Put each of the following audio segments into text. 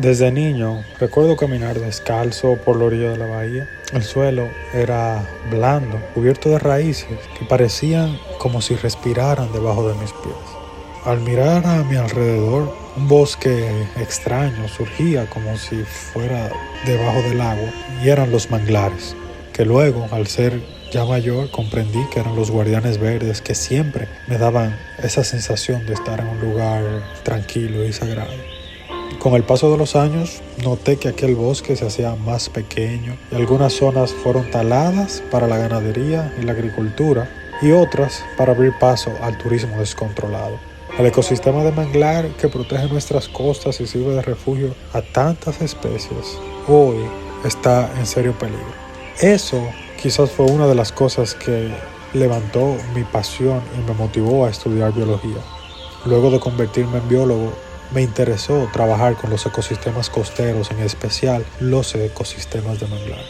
Desde niño recuerdo caminar descalzo por la orilla de la bahía. El suelo era blando, cubierto de raíces que parecían como si respiraran debajo de mis pies. Al mirar a mi alrededor, un bosque extraño surgía como si fuera debajo del agua, y eran los manglares, que luego, al ser ya mayor, comprendí que eran los guardianes verdes que siempre me daban esa sensación de estar en un lugar tranquilo y sagrado. Con el paso de los años, noté que aquel bosque se hacía más pequeño y algunas zonas fueron taladas para la ganadería y la agricultura y otras para abrir paso al turismo descontrolado. El ecosistema de manglar que protege nuestras costas y sirve de refugio a tantas especies, hoy está en serio peligro. Eso quizás fue una de las cosas que levantó mi pasión y me motivó a estudiar biología. Luego de convertirme en biólogo, me interesó trabajar con los ecosistemas costeros, en especial los ecosistemas de manglar.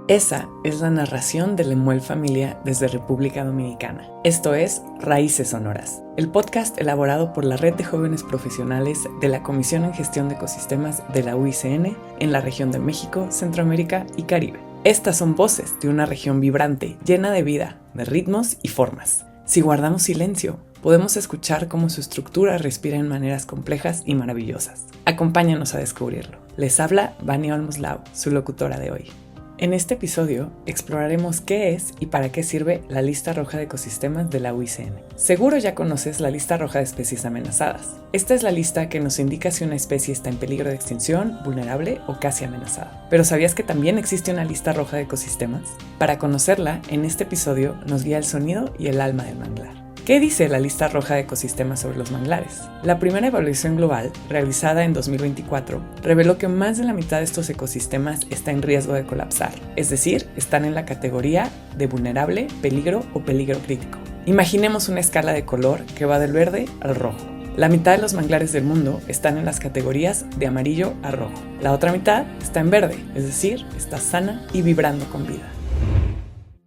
Esa es la narración de Lemuel Familia desde República Dominicana. Esto es Raíces Sonoras, el podcast elaborado por la Red de Jóvenes Profesionales de la Comisión en Gestión de Ecosistemas de la UICN en la región de México, Centroamérica y Caribe. Estas son voces de una región vibrante, llena de vida, de ritmos y formas. Si guardamos silencio, podemos escuchar cómo su estructura respira en maneras complejas y maravillosas. Acompáñanos a descubrirlo. Les habla Vania Olmos-Lau, su locutora de hoy. En este episodio exploraremos qué es y para qué sirve la Lista Roja de Ecosistemas de la UICN. Seguro ya conoces la Lista Roja de Especies Amenazadas. Esta es la lista que nos indica si una especie está en peligro de extinción, vulnerable o casi amenazada. ¿Pero sabías que también existe una Lista Roja de Ecosistemas? Para conocerla, en este episodio nos guía el sonido y el alma del manglar. ¿Qué dice la Lista Roja de Ecosistemas sobre los manglares? La primera evaluación global, realizada en 2024, reveló que más de la mitad de estos ecosistemas está en riesgo de colapsar, es decir, están en la categoría de vulnerable, peligro o peligro crítico. Imaginemos una escala de color que va del verde al rojo. La mitad de los manglares del mundo están en las categorías de amarillo a rojo. La otra mitad está en verde, es decir, está sana y vibrando con vida.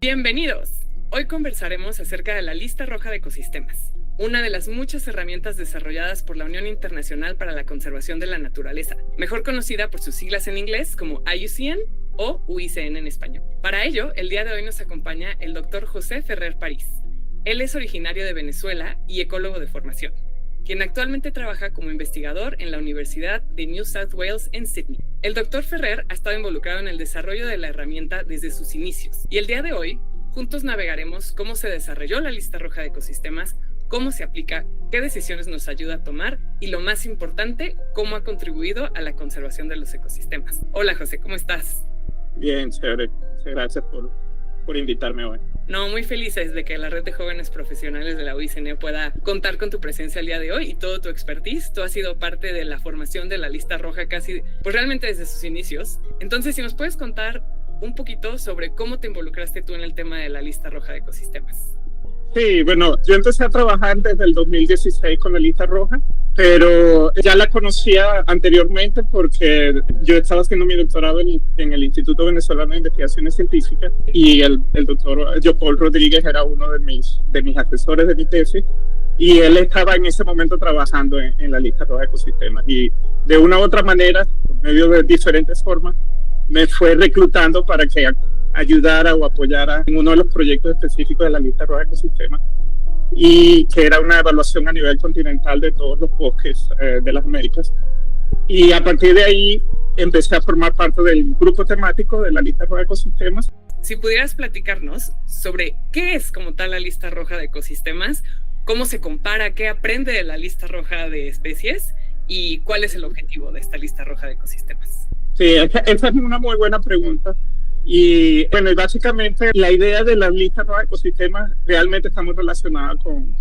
Bienvenidos. Hoy conversaremos acerca de la Lista Roja de Ecosistemas, una de las muchas herramientas desarrolladas por la Unión Internacional para la Conservación de la Naturaleza, mejor conocida por sus siglas en inglés como IUCN o UICN en español. Para ello, el día de hoy nos acompaña el Dr. José Ferrer París. Él es originario de Venezuela y ecólogo de formación, quien actualmente trabaja como investigador en la Universidad de New South Wales en Sydney. El Dr. Ferrer ha estado involucrado en el desarrollo de la herramienta desde sus inicios, y el día de hoy juntos navegaremos cómo se desarrolló la Lista Roja de Ecosistemas, cómo se aplica, qué decisiones nos ayuda a tomar y, lo más importante, cómo ha contribuido a la conservación de los ecosistemas. Hola José, ¿cómo estás? Bien, chévere. Muchas gracias por invitarme hoy. No, muy felices de que la Red de Jóvenes Profesionales de la UICN pueda contar con tu presencia el día de hoy y todo tu expertise. Tú has sido parte de la formación de la Lista Roja casi, pues realmente desde sus inicios. Entonces, si nos puedes contar un poquito sobre cómo te involucraste tú en el tema de la Lista Roja de Ecosistemas. Sí, bueno, yo empecé a trabajar desde el 2016 con la Lista Roja, pero ya la conocía anteriormente porque yo estaba haciendo mi doctorado en el Instituto Venezolano de Investigaciones Científicas y el doctor Paul Rodríguez era uno de mis asesores de mi tesis y él estaba en ese momento trabajando en la Lista Roja de Ecosistemas y de una u otra manera, por medio de diferentes formas, me fue reclutando para que ayudara o apoyara en uno de los proyectos específicos de la Lista Roja de Ecosistemas y que era una evaluación a nivel continental de todos los bosques de las Américas. Y a partir de ahí empecé a formar parte del grupo temático de la Lista Roja de Ecosistemas. Si pudieras platicarnos sobre qué es como tal la Lista Roja de Ecosistemas, cómo se compara, qué aprende de la Lista Roja de Especies y cuál es el objetivo de esta Lista Roja de Ecosistemas. Sí, esa es una muy buena pregunta. Y bueno, básicamente la idea de la Lista Roja de Ecosistemas realmente está muy relacionada con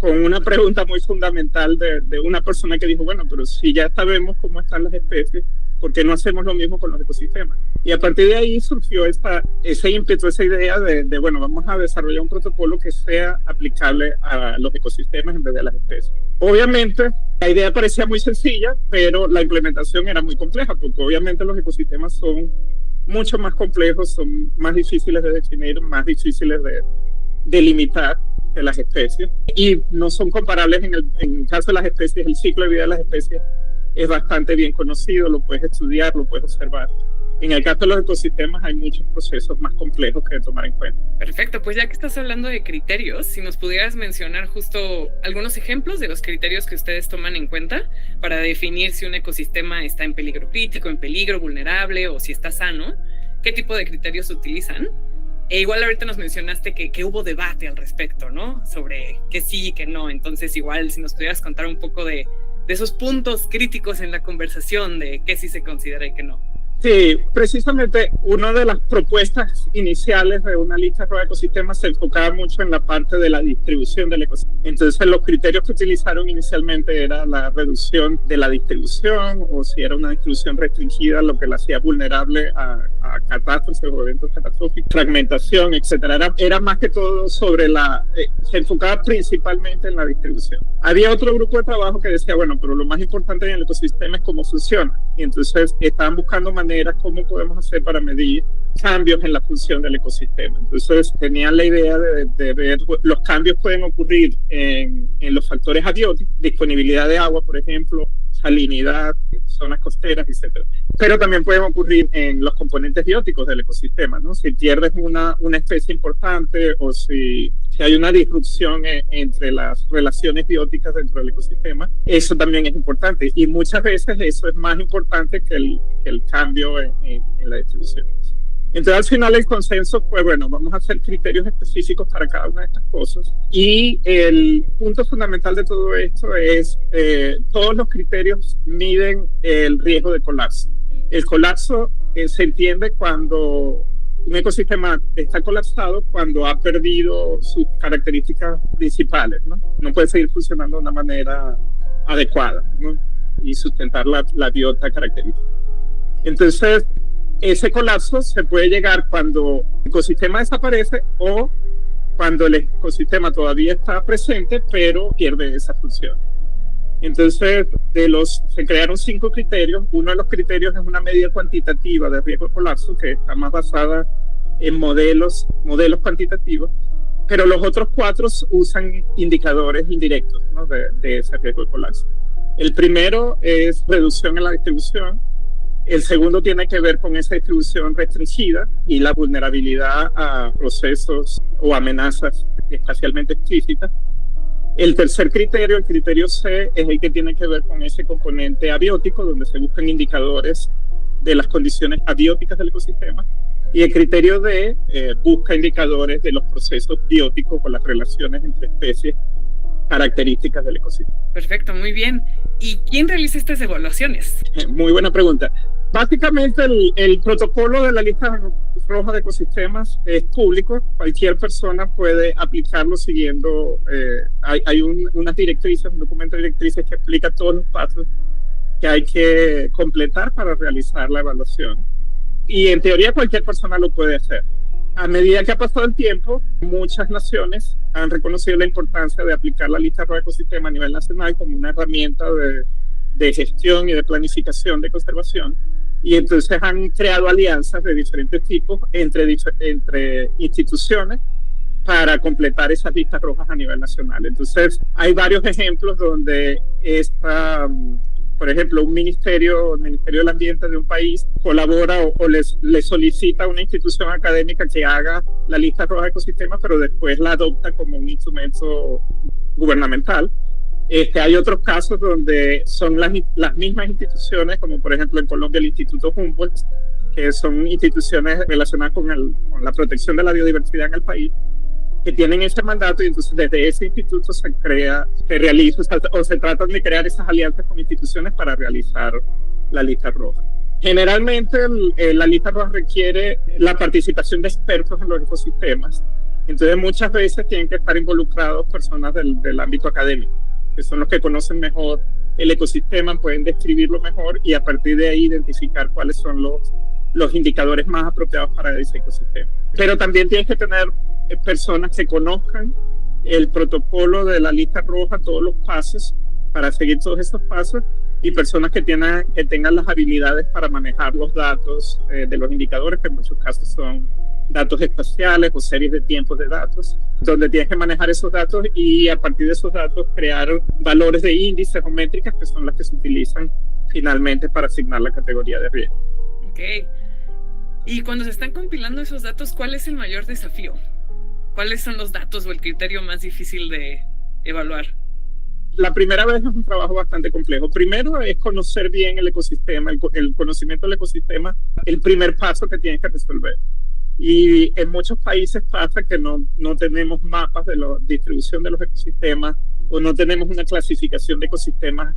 una pregunta muy fundamental de una persona que dijo, bueno, pero si ya sabemos cómo están las especies, ¿por qué no hacemos lo mismo con los ecosistemas? Y a partir de ahí surgió ese ímpetu, esa idea de, bueno, vamos a desarrollar un protocolo que sea aplicable a los ecosistemas en vez de a las especies. Obviamente, la idea parecía muy sencilla, pero la implementación era muy compleja, porque obviamente los ecosistemas son mucho más complejos, son más difíciles de definir, más difíciles de delimitar de las especies y no son comparables en el caso de las especies. El ciclo de vida de las especies es bastante bien conocido, lo puedes estudiar, lo puedes observar. En el caso de los ecosistemas hay muchos procesos más complejos que tomar en cuenta. Perfecto, pues ya que estás hablando de criterios, si nos pudieras mencionar justo algunos ejemplos de los criterios que ustedes toman en cuenta para definir si un ecosistema está en peligro crítico, en peligro, vulnerable o si está sano, ¿qué tipo de criterios utilizan? E igual ahorita nos mencionaste que hubo debate al respecto, ¿no? Sobre qué sí y qué no. Entonces igual si nos pudieras contar un poco de esos puntos críticos en la conversación de qué sí se considera y qué no. Sí, precisamente una de las propuestas iniciales de una lista roja de ecosistemas se enfocaba mucho en la parte de la distribución del ecosistema. Entonces los criterios que utilizaron inicialmente era la reducción de la distribución o si era una distribución restringida, lo que la hacía vulnerable a catástrofes o eventos catastróficos, fragmentación, etc. Era más que todo sobre se enfocaba principalmente en la distribución. Había otro grupo de trabajo que decía, bueno, pero lo más importante en el ecosistema es cómo funciona. Y entonces estaban buscando maneras cómo podemos hacer para medir cambios en la función del ecosistema. Entonces tenían la idea de ver los cambios pueden ocurrir en los factores abióticos, disponibilidad de agua, por ejemplo, salinidad, zonas costeras, etc. Pero también pueden ocurrir en los componentes bióticos del ecosistema, ¿no? Si pierdes una especie importante o si hay una disrupción entre las relaciones bióticas dentro del ecosistema, eso también es importante. Y muchas veces eso es más importante que el cambio en la distribución. Entonces, al final el consenso fue, bueno, vamos a hacer criterios específicos para cada una de estas cosas. Y el punto fundamental de todo esto es, todos los criterios miden el riesgo de colapso. El colapso se entiende cuando un ecosistema está colapsado, cuando ha perdido sus características principales, ¿no? No puede seguir funcionando de una manera adecuada, ¿no? Y sustentar la biota característica. Entonces, ese colapso se puede llegar cuando el ecosistema desaparece o cuando el ecosistema todavía está presente, pero pierde esa función. Entonces, se crearon 5 criterios. Uno de los criterios es una medida cuantitativa de riesgo de colapso, que está más basada en modelos cuantitativos, pero los otros 4 usan indicadores indirectos, ¿no? de ese riesgo de colapso. El primero es reducción en la distribución. El segundo tiene que ver con esa distribución restringida y la vulnerabilidad a procesos o amenazas espacialmente explícitas. El tercer criterio, el criterio C, es el que tiene que ver con ese componente abiótico, donde se buscan indicadores de las condiciones abióticas del ecosistema. Y el criterio D busca indicadores de los procesos bióticos o las relaciones entre especies características del ecosistema. Perfecto, muy bien. ¿Y quién realiza estas evaluaciones? Muy buena pregunta. Básicamente el protocolo de la lista roja de ecosistemas es público. Cualquier persona puede aplicarlo siguiendo, hay unas directrices, un documento de directrices que explica todos los pasos que hay que completar para realizar la evaluación. Y en teoría cualquier persona lo puede hacer. A medida que ha pasado el tiempo, muchas naciones han reconocido la importancia de aplicar la lista roja de ecosistemas a nivel nacional como una herramienta de gestión y de planificación de conservación. Y entonces han creado alianzas de diferentes tipos entre instituciones para completar esas listas rojas a nivel nacional. Entonces hay varios ejemplos donde por ejemplo, el Ministerio del Ambiente de un país colabora o le solicita a una institución académica que haga la lista roja de ecosistemas, pero después la adopta como un instrumento gubernamental. Hay otros casos donde son las mismas instituciones, como por ejemplo en Colombia el Instituto Humboldt, que son instituciones relacionadas con la protección de la biodiversidad en el país, que tienen ese mandato, y entonces desde ese instituto se realiza o se tratan de crear esas alianzas con instituciones para realizar la lista roja. Generalmente la lista roja requiere la participación de expertos en los ecosistemas, entonces muchas veces tienen que estar involucrados personas del ámbito académico, que son los que conocen mejor el ecosistema, pueden describirlo mejor y a partir de ahí identificar cuáles son los indicadores más apropiados para ese ecosistema. Pero también tienes que tener personas que conozcan el protocolo de la lista roja, todos los pasos, para seguir todos esos pasos, y personas que tengan las habilidades para manejar los datos de los indicadores, que en muchos casos son datos espaciales o series de tiempos de datos, donde tienes que manejar esos datos y a partir de esos datos crear valores de índices o métricas que son las que se utilizan finalmente para asignar la categoría de riesgo. Ok. Y cuando se están compilando esos datos, ¿cuál es el mayor desafío? ¿Cuáles son los datos o el criterio más difícil de evaluar? La primera vez es un trabajo bastante complejo. Primero es conocer bien el ecosistema, el conocimiento del ecosistema, el primer paso que tienes que resolver. Y en muchos países pasa que no tenemos mapas de la distribución de los ecosistemas o no tenemos una clasificación de ecosistemas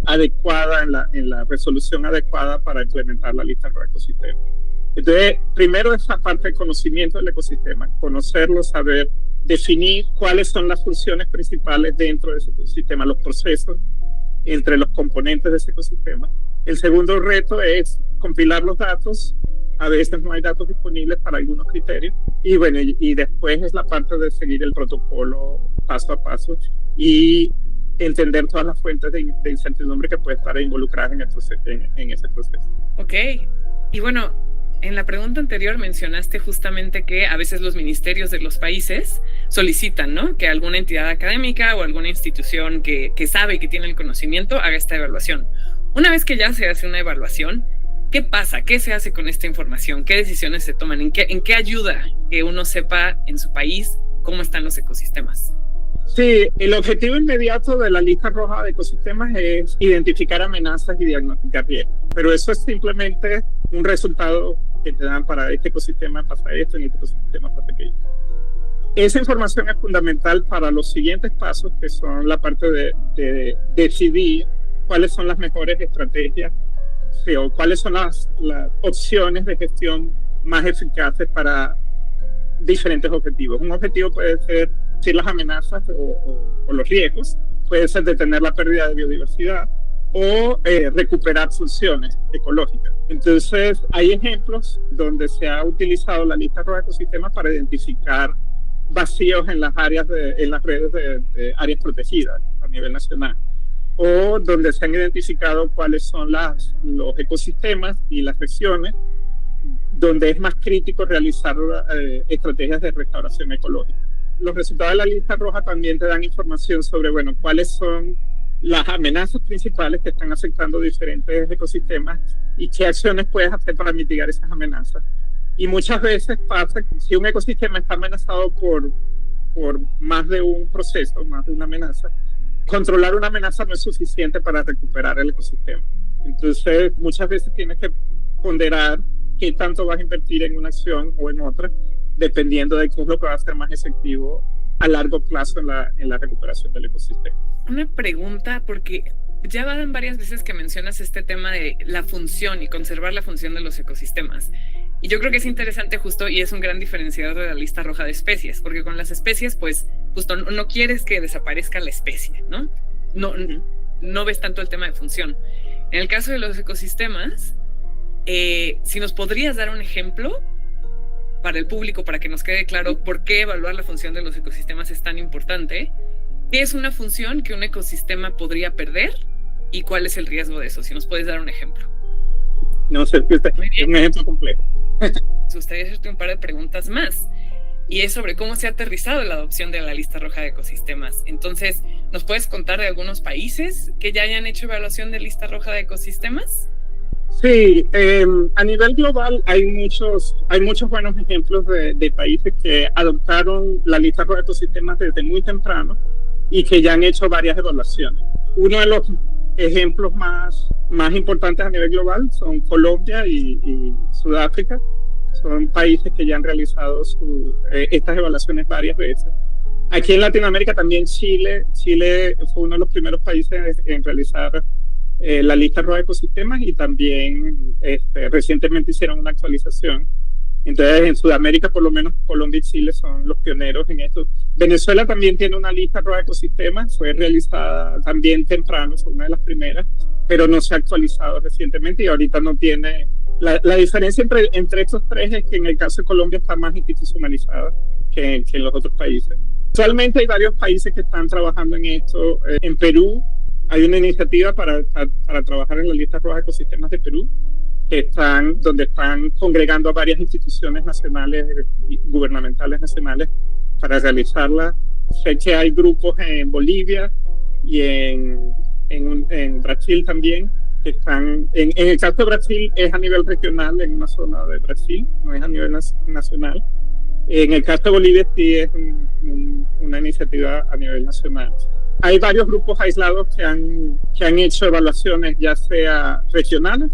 adecuada en la resolución adecuada para implementar la lista roja de ecosistemas. Entonces, primero esa parte de conocimiento del ecosistema, conocerlo, saber definir cuáles son las funciones principales dentro de ese ecosistema, los procesos entre los componentes de ese ecosistema. El segundo reto es compilar los datos. A veces no hay datos disponibles para algunos criterios. Y bueno, y después es la parte de seguir el protocolo paso a paso y entender todas las fuentes de incertidumbre que pueden estar involucradas en ese proceso. Ok. Y bueno, en la pregunta anterior mencionaste justamente que a veces los ministerios de los países solicitan, ¿no?, que alguna entidad académica o alguna institución que sabe y que tiene el conocimiento haga esta evaluación. Una vez que ya se hace una evaluación, ¿qué pasa? ¿Qué se hace con esta información? ¿Qué decisiones se toman? ¿En qué ayuda que uno sepa en su país cómo están los ecosistemas? Sí, el objetivo inmediato de la lista roja de ecosistemas es identificar amenazas y diagnosticar riesgos. Pero eso es simplemente un resultado que te dan para este ecosistema pasa esto, en este ecosistema pasa aquello. Esa información es fundamental para los siguientes pasos, que son la parte de decidir cuáles son las mejores estrategias, sí, o cuáles son las opciones de gestión más eficaces para diferentes objetivos. Un objetivo puede ser las amenazas o los riesgos, puede ser detener la pérdida de biodiversidad o recuperar funciones ecológicas. Entonces, hay ejemplos donde se ha utilizado la lista roja de ecosistemas para identificar vacíos en las áreas en las redes de áreas protegidas a nivel nacional, o donde se han identificado cuáles son los ecosistemas y las regiones donde es más crítico realizar estrategias de restauración ecológica. Los resultados de la lista roja también te dan información sobre, bueno, cuáles son las amenazas principales que están afectando diferentes ecosistemas y qué acciones puedes hacer para mitigar esas amenazas. Y muchas veces pasa que si un ecosistema está amenazado por más de un proceso, más de una amenaza, controlar una amenaza no es suficiente para recuperar el ecosistema. Entonces, muchas veces tienes que ponderar qué tanto vas a invertir en una acción o en otra, dependiendo de qué es lo que va a ser más efectivo a largo plazo en la recuperación del ecosistema. Una pregunta, porque ya van varias veces que mencionas este tema de la función y conservar la función de los ecosistemas. Y yo creo que es interesante justo, y es un gran diferenciador de la lista roja de especies, porque con las especies, pues, justo no quieres que desaparezca la especie, ¿no? No ves tanto el tema de función. En el caso de los ecosistemas, si nos podrías dar un ejemplo para el público, para que nos quede claro por qué evaluar la función de los ecosistemas es tan importante. ¿Qué es una función que un ecosistema podría perder y cuál es el riesgo de eso? Si nos puedes dar un ejemplo. No sé, es un ejemplo complejo. Me gustaría hacerte un par de preguntas más, y es sobre cómo se ha aterrizado la adopción de la lista roja de ecosistemas. Entonces, ¿nos puedes contar de algunos países que ya hayan hecho evaluación de lista roja de ecosistemas? Sí, a nivel global hay muchos buenos ejemplos de países que adoptaron la lista roja de ecosistemas desde muy temprano y que ya han hecho varias evaluaciones. Uno de los ejemplos más importantes a nivel global son Colombia y Sudáfrica. Son países que ya han realizado estas evaluaciones varias veces. Aquí en Latinoamérica también Chile fue uno de los primeros países en realizar la lista roja de ecosistemas, y también recientemente hicieron una actualización. Entonces, en Sudamérica, por lo menos Colombia y Chile son los pioneros en esto. Venezuela también tiene una lista roja de ecosistemas, fue realizada también temprano, fue una de las primeras, pero no se ha actualizado recientemente y ahorita no tiene... La diferencia entre estos tres es que en el caso de Colombia está más institucionalizada que en los otros países. Actualmente hay varios países que están trabajando en esto. En Perú hay una iniciativa para trabajar en la lista roja de ecosistemas de Perú. donde están congregando a varias instituciones nacionales, gubernamentales nacionales, para realizarla. Sé que hay grupos en Bolivia y en Brasil también, que están, en el caso de Brasil es a nivel regional, en una zona de Brasil, no es a nivel nacional. En el caso de Bolivia sí es una iniciativa a nivel nacional. Hay varios grupos aislados que han hecho evaluaciones, ya sea regionales,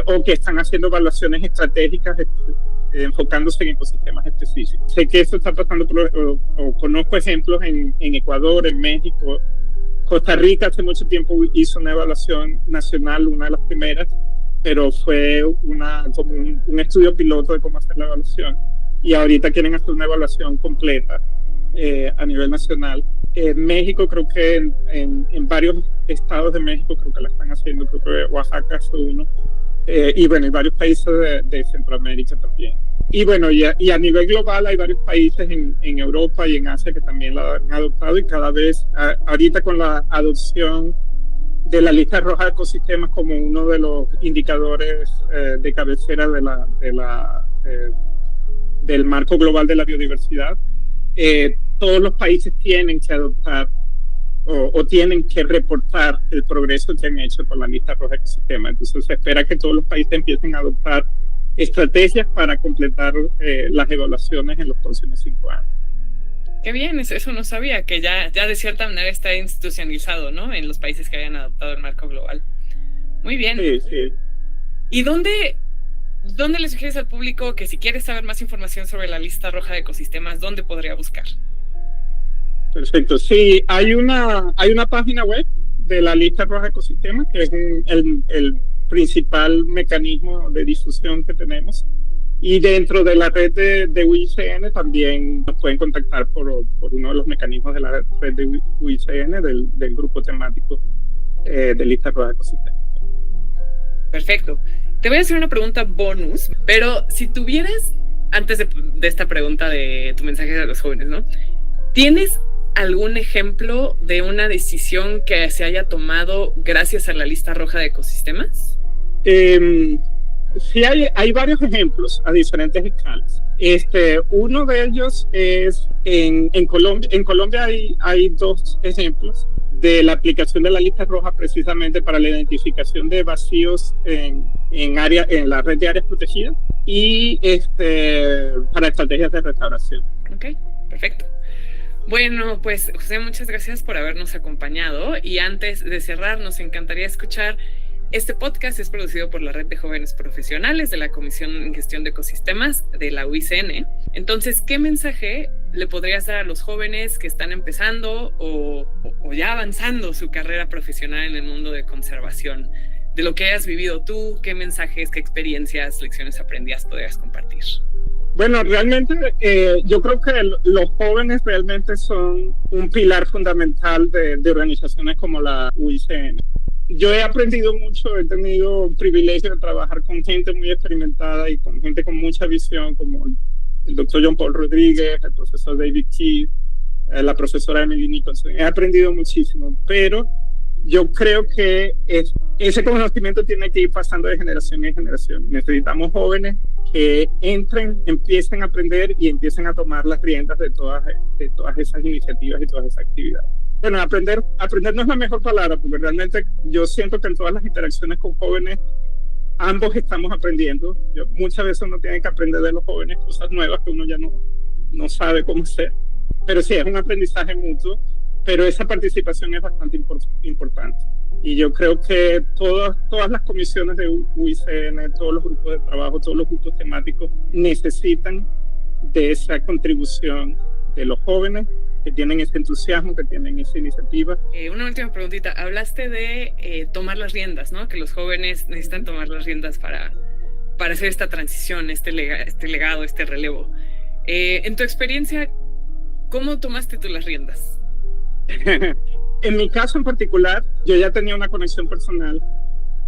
o que están haciendo evaluaciones estratégicas enfocándose en ecosistemas específicos. Sé que eso está pasando, o conozco ejemplos en Ecuador, en México. Costa Rica hace mucho tiempo hizo una evaluación nacional, una de las primeras, pero fue como un estudio piloto de cómo hacer la evaluación. Y ahorita quieren hacer una evaluación completa a nivel nacional. En México, creo que en varios estados de México creo que la están haciendo, creo que Oaxaca es uno, y bueno, en varios países de Centroamérica también. Y bueno, y a nivel global hay varios países en Europa y en Asia que también la han adoptado, y cada vez, ahorita con la adopción de la lista roja de ecosistemas como uno de los indicadores de cabecera del marco global de la biodiversidad, todos los países tienen que adoptar o tienen que reportar el progreso que han hecho con la lista roja de ecosistemas. Entonces se espera que todos los países empiecen a adoptar estrategias para completar las evaluaciones en los próximos 5 años. Qué bien, eso no sabía, que ya de cierta manera está institucionalizado, ¿no? En los países que hayan adoptado el marco global. Muy bien. Sí, sí. ¿Y dónde le sugieres al público que si quiere saber más información sobre la lista roja de ecosistemas, dónde podría buscar? Perfecto. Sí, hay una página web de la lista roja de ecosistemas, que es el principal mecanismo de difusión que tenemos. Y dentro de la red de UICN también nos pueden contactar por uno de los mecanismos de la red de UICN, del grupo temático de lista roja de ecosistemas. Perfecto. Te voy a hacer una pregunta bonus, pero si tuvieras, antes de esta pregunta de tu mensaje a los jóvenes, ¿no? ¿Tienes algún ejemplo de una decisión que se haya tomado gracias a la lista roja de ecosistemas? Sí, hay varios ejemplos a diferentes escalas. Uno de ellos es en Colombia. En Colombia hay 2 ejemplos de la aplicación de la lista roja precisamente para la identificación de vacíos en la red de áreas protegidas y para estrategias de restauración. Ok, perfecto. Bueno, pues José, muchas gracias por habernos acompañado, y antes de cerrar nos encantaría escuchar. Este podcast es producido por la Red de Jóvenes Profesionales de la Comisión en Gestión de Ecosistemas de la UICN. Entonces, ¿qué mensaje le podrías dar a los jóvenes que están empezando o ya avanzando su carrera profesional en el mundo de conservación? De lo que hayas vivido tú, ¿qué mensajes, qué experiencias, lecciones aprendidas podrías compartir? Bueno, realmente yo creo que los jóvenes realmente son un pilar fundamental de organizaciones como la UICN. Yo he aprendido mucho, he tenido el privilegio de trabajar con gente muy experimentada y con gente con mucha visión, como el doctor John Paul Rodríguez, el profesor David Keith, la profesora Emily Nicholson. He aprendido muchísimo, pero yo creo que ese conocimiento tiene que ir pasando de generación en generación. Necesitamos jóvenes que empiecen a aprender y empiecen a tomar las riendas de todas esas iniciativas y todas esas actividades. Bueno, aprender no es la mejor palabra, porque realmente yo siento que en todas las interacciones con jóvenes, ambos estamos aprendiendo. Muchas veces uno tiene que aprender de los jóvenes cosas nuevas que uno ya no sabe cómo hacer. Pero sí, es un aprendizaje mutuo, pero esa participación es bastante importante. Y yo creo que todas las comisiones de UICN, todos los grupos de trabajo, todos los grupos temáticos necesitan de esa contribución de los jóvenes que tienen ese entusiasmo, que tienen esa iniciativa. Una última preguntita. Hablaste de tomar las riendas, ¿no? Que los jóvenes necesitan tomar las riendas para hacer esta transición, este legado, este relevo. En tu experiencia, ¿cómo tomaste tú las riendas? En mi caso en particular, yo ya tenía una conexión personal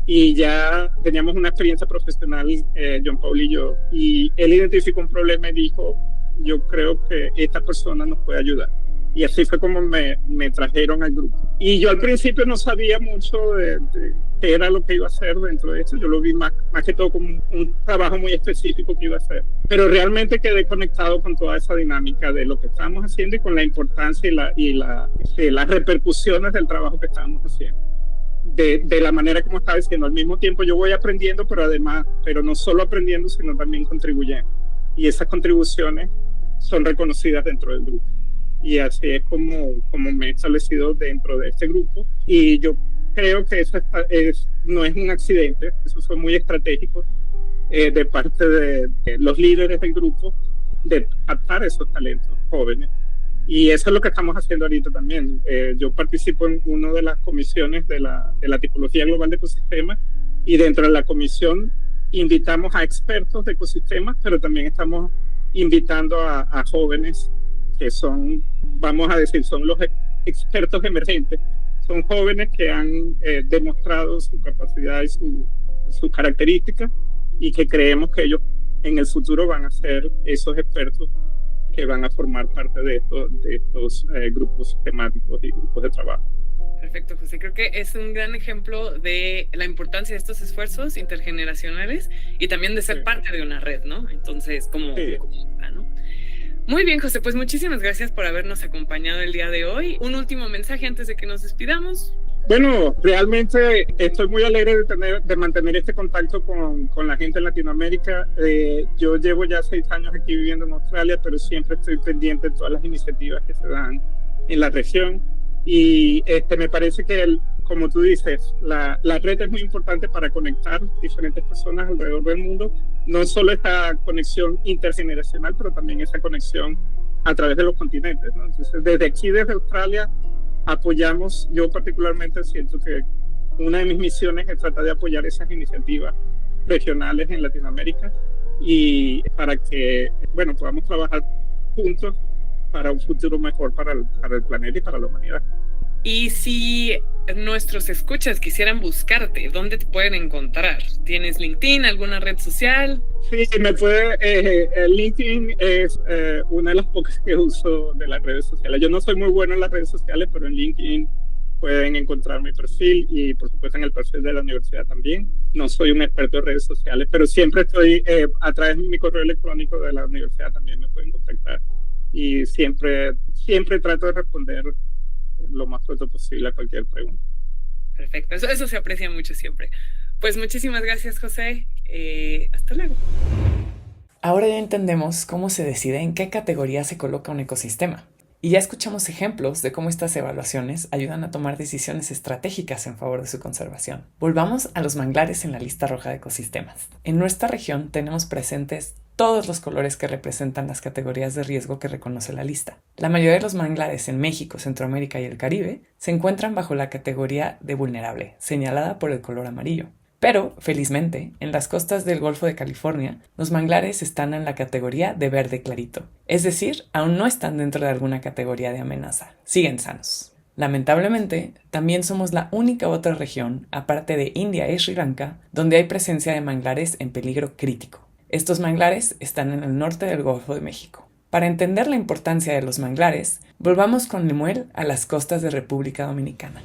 y ya teníamos una experiencia profesional, John Paul y yo, y él identificó un problema y dijo, yo creo que esta persona nos puede ayudar. Y así fue como me trajeron al grupo. Y yo al principio no sabía mucho de qué era lo que iba a hacer dentro de esto. Yo lo vi más que todo como un trabajo muy específico que iba a hacer. Pero realmente quedé conectado con toda esa dinámica de lo que estábamos haciendo y con la importancia y las repercusiones del trabajo que estábamos haciendo. De la manera como estaba diciendo, al mismo tiempo yo voy aprendiendo, pero no solo aprendiendo, sino también contribuyendo. Y esas contribuciones son reconocidas dentro del grupo. Y así es como me he establecido dentro de este grupo. Y yo creo que eso no es un accidente, eso fue muy estratégico de parte de los líderes del grupo, de captar esos talentos jóvenes. Y eso es lo que estamos haciendo ahorita también. Yo participo en una de las comisiones de la tipología global de ecosistemas, y dentro de la comisión invitamos a expertos de ecosistemas, pero también estamos invitando a jóvenes que son, vamos a decir, son los expertos emergentes. Son jóvenes que han demostrado su capacidad y sus características, y que creemos que ellos en el futuro van a ser esos expertos que van a formar parte de estos grupos temáticos y grupos de trabajo. Perfecto, José. Creo que es un gran ejemplo de la importancia de estos esfuerzos intergeneracionales y también de ser parte de una red, ¿no? Entonces, ¿no? Muy bien, José, pues muchísimas gracias por habernos acompañado el día de hoy. Un último mensaje antes de que nos despidamos. Bueno, realmente estoy muy alegre de mantener este contacto con la gente en Latinoamérica. Yo llevo ya 6 años aquí viviendo en Australia, pero siempre estoy pendiente de todas las iniciativas que se dan en la región. Y me parece que, como tú dices, la red es muy importante para conectar diferentes personas alrededor del mundo. No solo esta conexión intergeneracional, pero también esa conexión a través de los continentes, ¿no? Entonces, desde Australia apoyamos, yo particularmente siento que una de mis misiones es tratar de apoyar esas iniciativas regionales en Latinoamérica, y para que, bueno, podamos trabajar juntos para un futuro mejor para el planeta y para la humanidad. Y si nuestros escuchas quisieran buscarte, ¿dónde te pueden encontrar? ¿Tienes LinkedIn, alguna red social? Sí, LinkedIn es una de las pocas que uso de las redes sociales. Yo no soy muy bueno en las redes sociales, pero en LinkedIn pueden encontrar mi perfil, y por supuesto en el perfil de la universidad también. No soy un experto en redes sociales, pero siempre estoy, a través de mi correo electrónico de la universidad también me pueden contactar. Y siempre trato de responder lo más pronto posible a cualquier pregunta. Perfecto, eso se aprecia mucho siempre. Pues muchísimas gracias, José. Hasta luego. Ahora ya entendemos cómo se decide en qué categoría se coloca un ecosistema. Y ya escuchamos ejemplos de cómo estas evaluaciones ayudan a tomar decisiones estratégicas en favor de su conservación. Volvamos a los manglares en la lista roja de ecosistemas. En nuestra región tenemos presentes todos los colores que representan las categorías de riesgo que reconoce la lista. La mayoría de los manglares en México, Centroamérica y el Caribe se encuentran bajo la categoría de vulnerable, señalada por el color amarillo. Pero, felizmente, en las costas del Golfo de California, los manglares están en la categoría de verde clarito. Es decir, aún no están dentro de alguna categoría de amenaza. Siguen sanos. Lamentablemente, también somos la única otra región, aparte de India y Sri Lanka, donde hay presencia de manglares en peligro crítico. Estos manglares están en el norte del Golfo de México. Para entender la importancia de los manglares, volvamos con Lemuel a las costas de República Dominicana.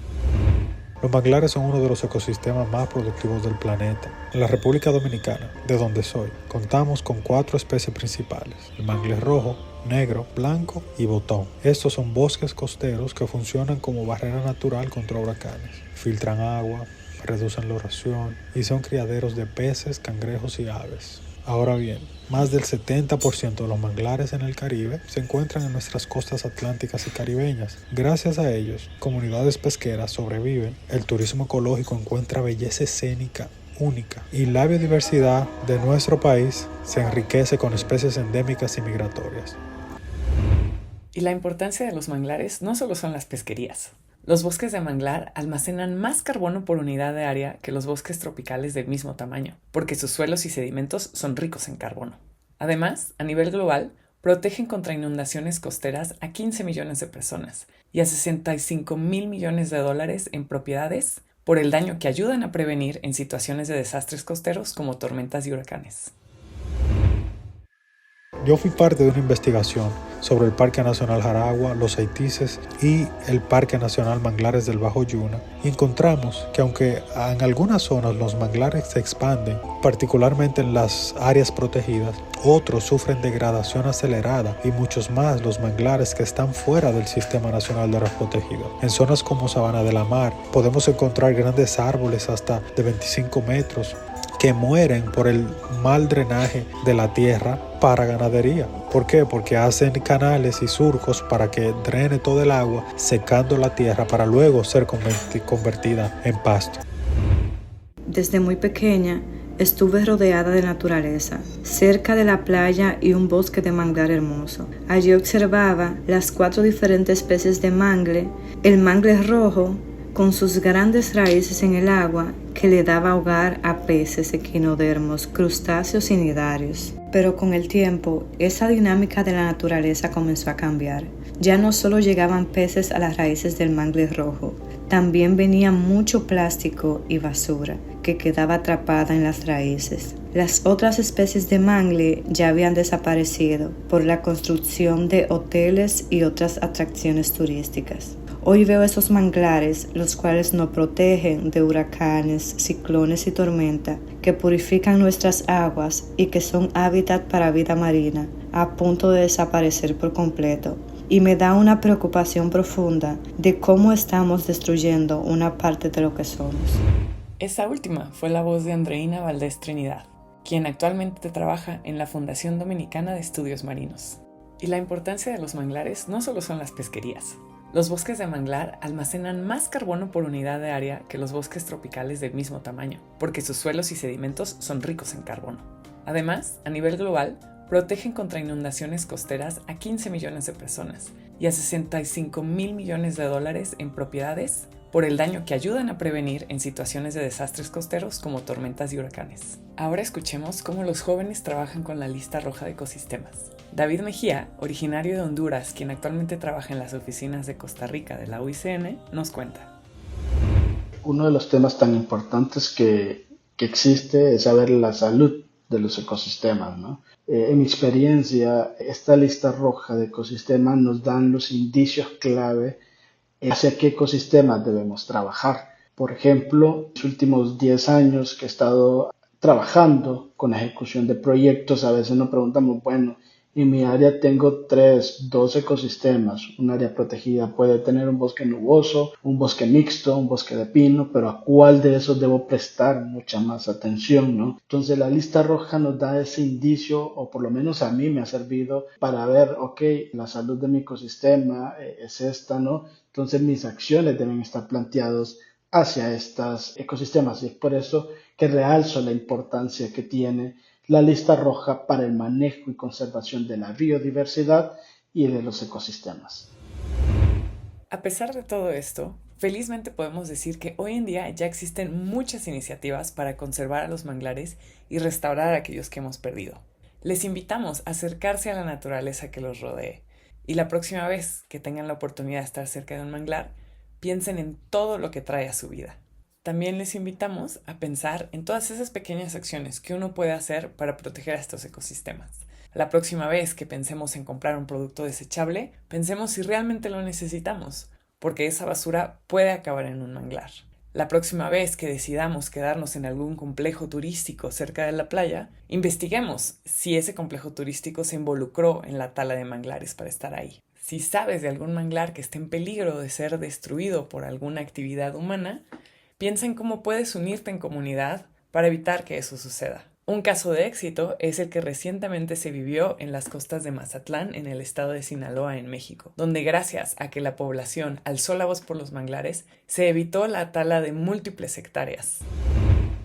Los manglares son uno de los ecosistemas más productivos del planeta. En la República Dominicana, de donde soy, contamos con 4 especies principales: el mangle rojo, negro, blanco y botón. Estos son bosques costeros que funcionan como barrera natural contra huracanes. Filtran agua, reducen la erosión y son criaderos de peces, cangrejos y aves. Ahora bien, más del 70% de los manglares en el Caribe se encuentran en nuestras costas atlánticas y caribeñas. Gracias a ellos, comunidades pesqueras sobreviven, el turismo ecológico encuentra belleza escénica única y la biodiversidad de nuestro país se enriquece con especies endémicas y migratorias. Y la importancia de los manglares no solo son las pesquerías. Los bosques de manglar almacenan más carbono por unidad de área que los bosques tropicales del mismo tamaño, porque sus suelos y sedimentos son ricos en carbono. Además, a nivel global, protegen contra inundaciones costeras a 15 millones de personas y a 65,000 millones de dólares en propiedades por el daño que ayudan a prevenir en situaciones de desastres costeros como tormentas y huracanes. Yo fui parte de una investigación sobre el Parque Nacional Jaragua, los Haitises y el Parque Nacional Manglares del Bajo Yuna, y encontramos que aunque en algunas zonas los manglares se expanden, particularmente en las áreas protegidas, otros sufren degradación acelerada y muchos más los manglares que están fuera del Sistema Nacional de Áreas Protegidas. En zonas como Sabana de la Mar podemos encontrar grandes árboles hasta de 25 metros que mueren por el mal drenaje de la tierra para ganadería. ¿Por qué? Porque hacen canales y surcos para que drene todo el agua, secando la tierra para luego ser convertida en pasto. Desde muy pequeña estuve rodeada de naturaleza, cerca de la playa y un bosque de manglar hermoso. Allí observaba las 4 diferentes especies de mangle, el mangle rojo, con sus grandes raíces en el agua que le daba hogar a peces, equinodermos, crustáceos y nidarios. Pero con el tiempo, esa dinámica de la naturaleza comenzó a cambiar. Ya no solo llegaban peces a las raíces del mangle rojo, también venía mucho plástico y basura que quedaba atrapada en las raíces. Las otras especies de mangle ya habían desaparecido por la construcción de hoteles y otras atracciones turísticas. Hoy veo esos manglares, los cuales nos protegen de huracanes, ciclones y tormenta, que purifican nuestras aguas y que son hábitat para vida marina, a punto de desaparecer por completo. Y me da una preocupación profunda de cómo estamos destruyendo una parte de lo que somos. Esa última fue la voz de Andreina Valdés Trinidad, quien actualmente trabaja en la Fundación Dominicana de Estudios Marinos. Y la importancia de los manglares no solo son las pesquerías. Los bosques de manglar almacenan más carbono por unidad de área que los bosques tropicales del mismo tamaño, porque sus suelos y sedimentos son ricos en carbono. Además, a nivel global, protegen contra inundaciones costeras a 15 millones de personas y a 65 mil millones de dólares en propiedades por el daño que ayudan a prevenir en situaciones de desastres costeros como tormentas y huracanes. Ahora escuchemos cómo los jóvenes trabajan con la lista roja de ecosistemas. David Mejía, originario de Honduras, quien actualmente trabaja en las oficinas de Costa Rica de la UICN, nos cuenta. Uno de los temas tan importantes que existe es saber la salud de los ecosistemas, ¿no? En mi experiencia, esta lista roja de ecosistemas nos dan los indicios clave hacia qué ecosistemas debemos trabajar. Por ejemplo, en los últimos 10 años que he estado trabajando con la ejecución de proyectos, a veces nos preguntamos, bueno, en mi área tengo 2 ecosistemas. Un área protegida puede tener un bosque nuboso, un bosque mixto, un bosque de pino, pero ¿a cuál de esos debo prestar mucha más atención, ¿no? Entonces la lista roja nos da ese indicio, o por lo menos a mí me ha servido para ver, ok, la salud de mi ecosistema es esta, ¿no? Entonces mis acciones deben estar planteadas hacia estos ecosistemas, y es por eso que realzo la importancia que tiene la lista roja para el manejo y conservación de la biodiversidad y de los ecosistemas. A pesar de todo esto, felizmente podemos decir que hoy en día ya existen muchas iniciativas para conservar a los manglares y restaurar a aquellos que hemos perdido. Les invitamos a acercarse a la naturaleza que los rodee, y la próxima vez que tengan la oportunidad de estar cerca de un manglar, piensen en todo lo que trae a su vida. También les invitamos a pensar en todas esas pequeñas acciones que uno puede hacer para proteger a estos ecosistemas. La próxima vez que pensemos en comprar un producto desechable, pensemos si realmente lo necesitamos, porque esa basura puede acabar en un manglar. La próxima vez que decidamos quedarnos en algún complejo turístico cerca de la playa, investiguemos si ese complejo turístico se involucró en la tala de manglares para estar ahí. Si sabes de algún manglar que esté en peligro de ser destruido por alguna actividad humana, piensa en cómo puedes unirte en comunidad para evitar que eso suceda. Un caso de éxito es el que recientemente se vivió en las costas de Mazatlán, en el estado de Sinaloa, en México, donde gracias a que la población alzó la voz por los manglares, se evitó la tala de múltiples hectáreas.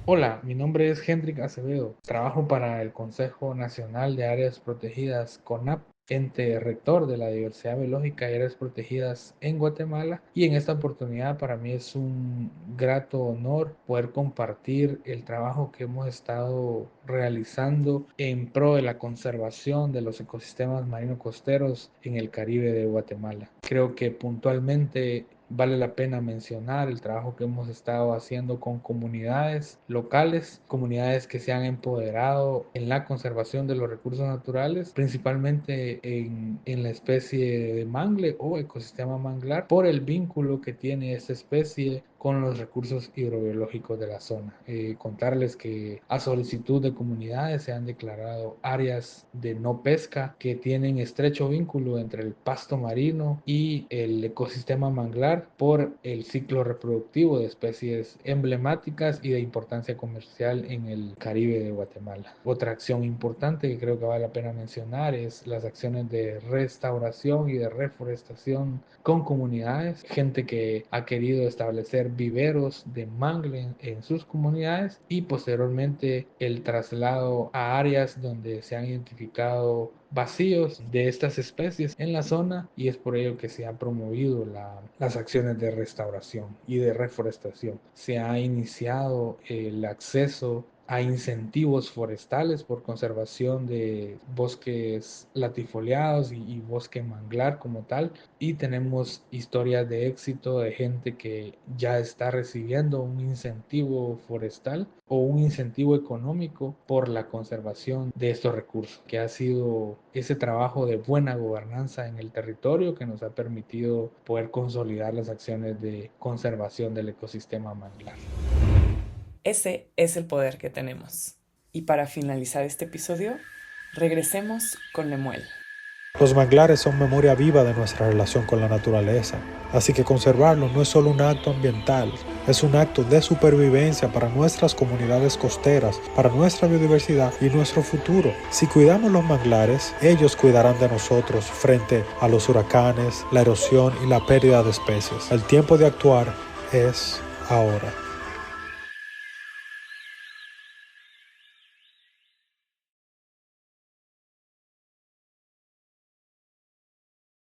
Hola, mi nombre es Hendrik Acevedo. Trabajo para el Consejo Nacional de Áreas Protegidas, CONAP, ente rector de la diversidad biológica y áreas protegidas en Guatemala, y en esta oportunidad para mí es un grato honor poder compartir el trabajo que hemos estado realizando en pro de la conservación de los ecosistemas marino costeros en el Caribe de Guatemala. Creo que puntualmente vale la pena mencionar el trabajo que hemos estado haciendo con comunidades locales, comunidades que se han empoderado en la conservación de los recursos naturales, principalmente en la especie de mangle o ecosistema manglar, por el vínculo que tiene esta especie con los recursos hidrobiológicos de la zona. Contarles que a solicitud de comunidades se han declarado áreas de no pesca que tienen estrecho vínculo entre el pasto marino y el ecosistema manglar por el ciclo reproductivo de especies emblemáticas y de importancia comercial en el Caribe de Guatemala. Otra acción importante que creo que vale la pena mencionar es las acciones de restauración y de reforestación con comunidades, gente que ha querido establecer viveros de mangle en sus comunidades y posteriormente el traslado a áreas donde se han identificado vacíos de estas especies en la zona, y es por ello que se han promovido las acciones de restauración y de reforestación. Se ha iniciado el acceso a incentivos forestales por conservación de bosques latifoliados y bosque manglar como tal, y tenemos historias de éxito de gente que ya está recibiendo un incentivo forestal o un incentivo económico por la conservación de estos recursos, que ha sido ese trabajo de buena gobernanza en el territorio que nos ha permitido poder consolidar las acciones de conservación del ecosistema manglar. Ese es el poder que tenemos. Y para finalizar este episodio, regresemos con Lemuel. Los manglares son memoria viva de nuestra relación con la naturaleza, así que conservarlos no es solo un acto ambiental, es un acto de supervivencia para nuestras comunidades costeras, para nuestra biodiversidad y nuestro futuro. Si cuidamos los manglares, ellos cuidarán de nosotros frente a los huracanes, la erosión y la pérdida de especies. El tiempo de actuar es ahora.